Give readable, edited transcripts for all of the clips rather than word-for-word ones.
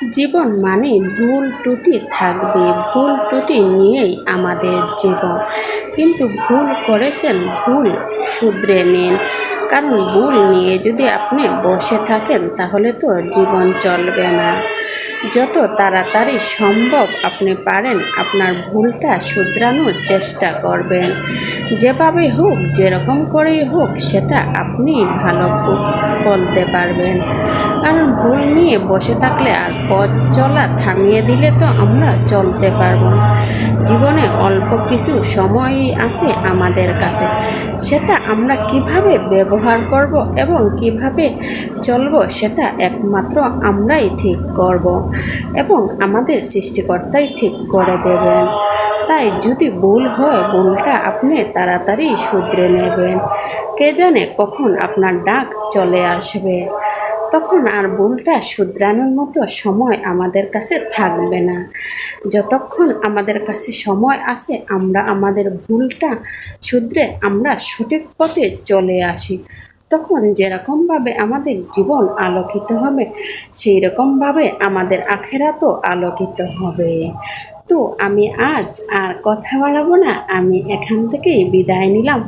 জীবন মানে ভুল ত্রুটি থাকবে, ভুল ত্রুটি নিয়েই আমাদের জীবন। কিন্তু ভুল করেছেন, ভুল শুধরে নিন। কারণ ভুল নিয়ে যদি আপনি বসে থাকেন তাহলে তো জীবন চলবে না। যত তাড়াতাড়ি সম্ভব আপনি পারেন আপনার ভুলটা শুধরানোর চেষ্টা করবেন। যেভাবে হোক, যেরকম করেই হোক, সেটা আপনি ভালো বলতে পারবেন। কারণ ভুল নিয়ে বসে থাকলে আর পথ চলা থামিয়ে দিলে তো আমরা চলতে পারবো না। জীবনে অল্প কিছু সময়ই আছে আমাদের কাছে, সেটা আমরা কিভাবে ব্যবহার করব এবং কিভাবে চলব সেটা একমাত্র আমরাই ঠিক করব এবং আমাদের সৃষ্টিকর্তাই ঠিক করে দেবেন। তাই যদি ভুল হয়, ভুলটা আপনি তাড়াতাড়ি শুধরে নেবেন। কে জানে কখন আপনার ডাক চলে আসবে, তখন আর ভুলটা শুধরানোর মতো সময় আমাদের কাছে থাকবে না। যতক্ষণ আমাদের কাছে সময় আছে আমরা আমাদের ভুলটা শুধরে আমরা সঠিক পথে চলে আসি। তখন যেরকমভাবে আমাদের জীবন আলোকিত হবে, সেই রকমভাবে আমাদের আখেরাতও আলোকিত হবে। তো আমি আজ আর কথা বাড়াবো না, আমি এখান থেকেই বিদায় নিলাম।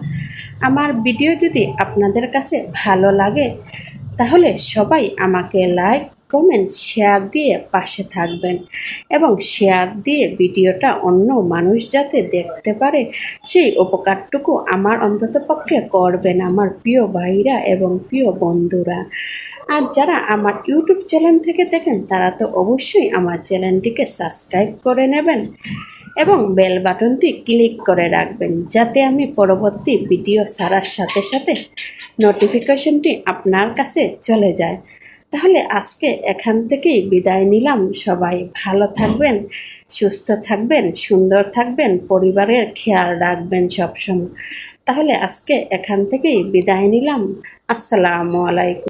আমার ভিডিও যদি আপনাদের কাছে ভালো লাগে তাহলে সবাই আমাকে লাইক, কমেন্ট, শেয়ার দিয়ে পাশে থাকবেন এবং শেয়ার দিয়ে ভিডিওটা অন্য মানুষ যাতে দেখতে পারে সেই উপকারটুকু আমার অন্ততপক্ষে করবেন আমার প্রিয় ভাইরা এবং প্রিয় বন্ধুরা। আর যারা আমার ইউটিউব চ্যানেল থেকে দেখেন তারা তো অবশ্যই আমার চ্যানেলটিকে সাবস্ক্রাইব করে নেবেন এবং বেল বাটনটি ক্লিক করে রাখবেন যাতে আমি পরবর্তী ভিডিও ছাড়ার সাথে সাথে নোটিফিকেশনটি আপনার কাছে চলে যায়। তাহলে আজকে এখান থেকেই বিদায় নিলাম। সবাই ভালো থাকবেন, সুস্থ থাকবেন, সুন্দর থাকবেন, পরিবারের খেয়াল রাখবেন সবসময়। তাহলে আজকে এখান থেকেই বিদায় নিলাম। আসসালামু আলাইকুম।